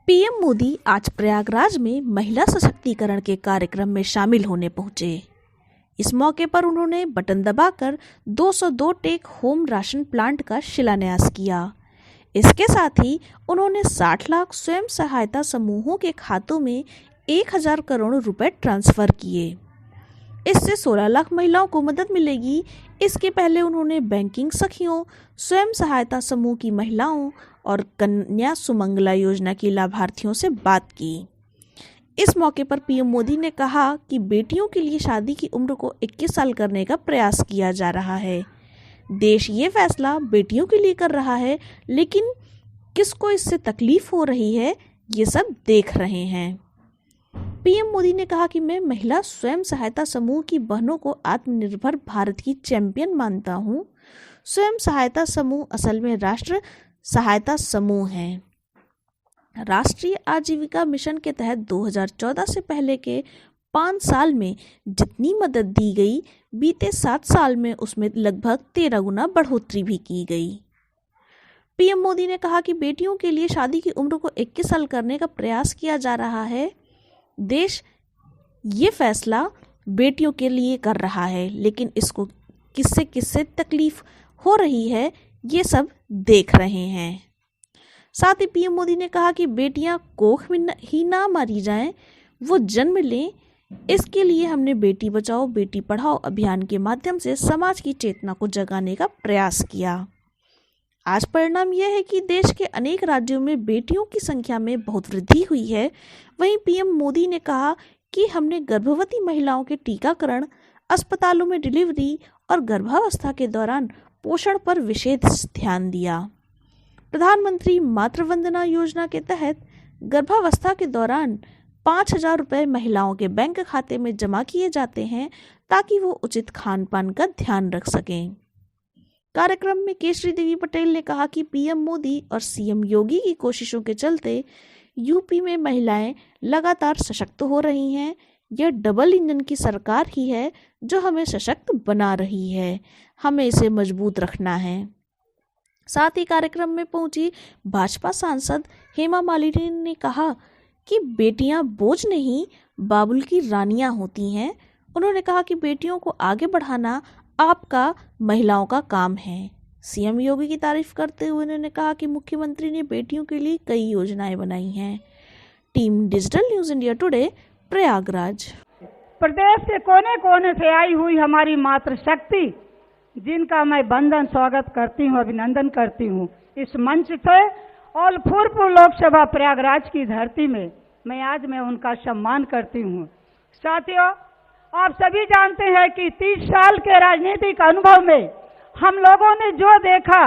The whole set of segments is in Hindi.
पीएम मोदी आज प्रयागराज में महिला सशक्तिकरण के कार्यक्रम में शामिल होने पहुंचे। इस मौके पर उन्होंने बटन दबाकर 202 टेक होम राशन प्लांट का शिलान्यास किया। इसके साथ ही उन्होंने 60 लाख स्वयं सहायता समूहों के खातों में 1000 करोड़ रुपए ट्रांसफर किए। इससे 16 लाख महिलाओं को मदद मिलेगी। इसके पहले उन्होंने बैंकिंग सखियों, स्वयं सहायता समूह की महिलाओं और कन्या सुमंगला योजना की लाभार्थियों से बात की। इस मौके पर पीएम मोदी ने कहा कि बेटियों के लिए शादी की उम्र को 21 साल करने का प्रयास किया जा रहा है। देश ये फैसला बेटियों के लिए कर रहा है, लेकिन किसको इससे तकलीफ हो रही है, ये सब देख रहे हैं। पीएम मोदी ने कहा कि मैं महिला स्वयं सहायता समूह की बहनों को आत्मनिर्भर भारत की चैंपियन मानता हूँ। स्वयं सहायता समूह असल में राष्ट्र सहायता समूह हैं। राष्ट्रीय आजीविका मिशन के तहत 2014 से पहले के 5 साल में जितनी मदद दी गई, बीते 7 साल में उसमें लगभग 13 गुना बढ़ोतरी भी की गई। पीएम मोदी ने कहा कि बेटियों के लिए शादी की उम्र को 21 साल करने का प्रयास किया जा रहा है। देश ये फैसला बेटियों के लिए कर रहा है, लेकिन इसको किससे किससे तकलीफ हो रही है, ये सब देख रहे हैं। साथ ही पीएम मोदी ने कहा कि बेटियां कोख में ही ना मारी जाएं, वो जन्म लें। इसके लिए हमने बेटी बचाओ बेटी पढ़ाओ अभियान के माध्यम से समाज की चेतना को जगाने का प्रयास किया। आज परिणाम यह है कि देश के अनेक राज्यों में बेटियों की संख्या में बहुत वृद्धि हुई है। वहीं पीएम मोदी ने कहा कि हमने गर्भवती महिलाओं के टीकाकरण, अस्पतालों में डिलीवरी और गर्भावस्था के दौरान पोषण पर विशेष ध्यान दिया। प्रधानमंत्री मातृ वंदना योजना के तहत गर्भावस्था के दौरान 5000 रुपये महिलाओं के बैंक खाते में जमा किए जाते हैं, ताकि वो उचित खान पान का ध्यान रख सकें। कार्यक्रम में केशरी देवी पटेल ने कहा कि पीएम मोदी और सीएम योगी की कोशिशों के चलते यूपी में महिलाएं लगातार सशक्त हो रही हैं। यह डबल इंजन की सरकार ही है जो हमें सशक्त बना रही है। हमें इसे मजबूत रखना है। साथ ही कार्यक्रम में पहुंची भाजपा सांसद हेमा मालिनी ने कहा कि बेटियां बोझ नहीं, बाबुल की रानियां होती हैं। उन्होंने कहा कि बेटियों को आगे बढ़ाना आपका, महिलाओं का काम है। सीएम योगी की तारीफ करते हुए उन्होंने कहा कि मुख्यमंत्री ने बेटियों के लिए कई योजनाएं बनाई हैं। Team digital news India Today, Prayagraj. प्रदेश के कोने कोने से आई हुई हमारी मातृशक्ति, जिनका मैं वंदन स्वागत करती हूँ, अभिनंदन करती हूँ। इस मंच से और फूलपुर लोकसभा प्रयागराज की धरती में मैं उनका सम्मान करती हूँ। साथियों, आप सभी जानते हैं कि 30 साल के राजनीतिक अनुभव में हम लोगों ने जो देखा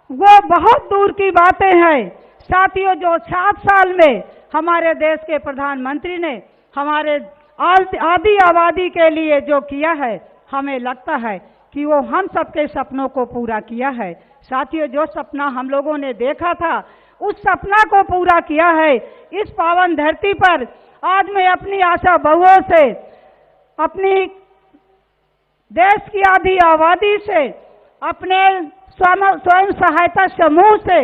वो बहुत दूर की बातें हैं। साथियों, जो 7 साल में हमारे देश के प्रधानमंत्री ने हमारे आदि आबादी के लिए जो किया है, हमें लगता है कि वो हम सबके सपनों को पूरा किया है। साथियों, जो सपना हम लोगों ने देखा था, उस सपना को पूरा किया है। इस पावन धरती पर आज मैं अपनी आशा बहुओं से, अपनी देश की आधी आबादी से, अपने स्वयं सहायता समूह से,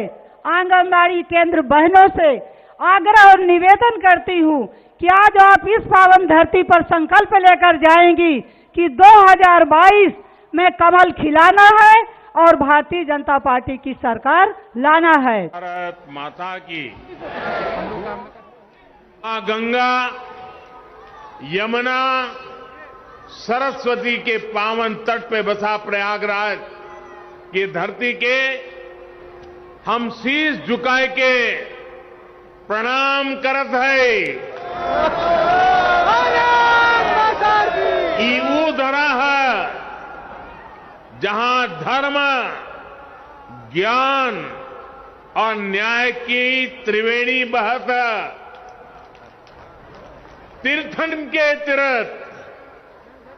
आंगनबाड़ी केंद्र बहनों से आग्रह और निवेदन करती हूँ कि आज आप इस पावन धरती पर संकल्प लेकर जाएंगी कि 2022 में कमल खिलाना है और भारतीय जनता पार्टी की सरकार लाना है। भारत माता की गंगा, यमुना, सरस्वती के पावन तट पे बसा प्रयागराज की धरती के हम शीश झुकाए के प्रणाम करत है। ईऊ धरा है जहां धर्म, ज्ञान और न्याय की त्रिवेणी बहत, तीर्थन के तीर्थ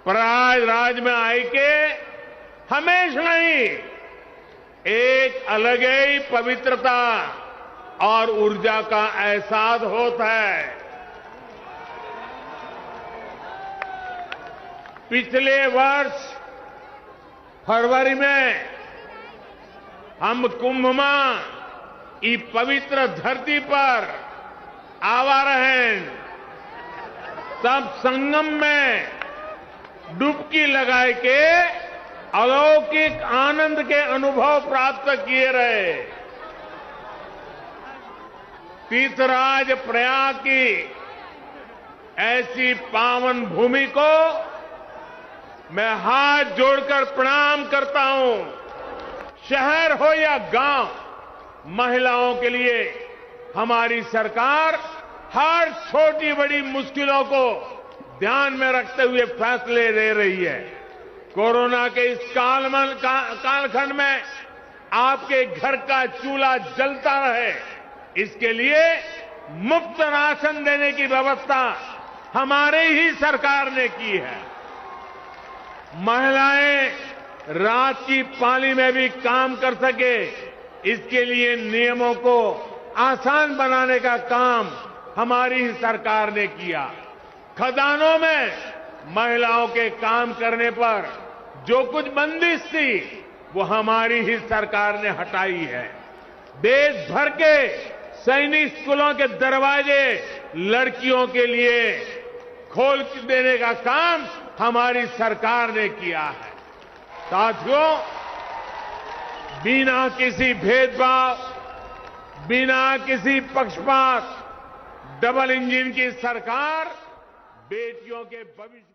प्रयागराज में आए के हमेशा ही एक अलग ही पवित्रता और ऊर्जा का एहसास होता है। पिछले वर्ष फरवरी में हम कुंभ में इस पवित्र धरती पर आवारहन सब संगम में डुबकी लगा के अलौकिक आनंद के अनुभव प्राप्त किए रहे। तीर्थराज प्रयाग की ऐसी पावन भूमि को मैं हाथ जोड़कर प्रणाम करता हूं। शहर हो या गांव, महिलाओं के लिए हमारी सरकार हर छोटी बड़ी मुश्किलों को ध्यान में रखते हुए फैसले ले रही है। कोरोना के इस कालखंड में आपके घर का चूल्हा जलता रहे, इसके लिए मुफ्त राशन देने की व्यवस्था हमारे ही सरकार ने की है। महिलाएं रात की पाली में भी काम कर सके, इसके लिए नियमों को आसान बनाने का काम हमारी ही सरकार ने किया। खदानों में महिलाओं के काम करने पर जो कुछ बंदिश थी वो हमारी ही सरकार ने हटाई है। देश भर के सैनिक स्कूलों के दरवाजे लड़कियों के लिए खोल देने का काम हमारी सरकार ने किया है। साथियों, बिना किसी भेदभाव, बिना किसी पक्षपात, डबल इंजन की सरकार बेटियों के भविष्य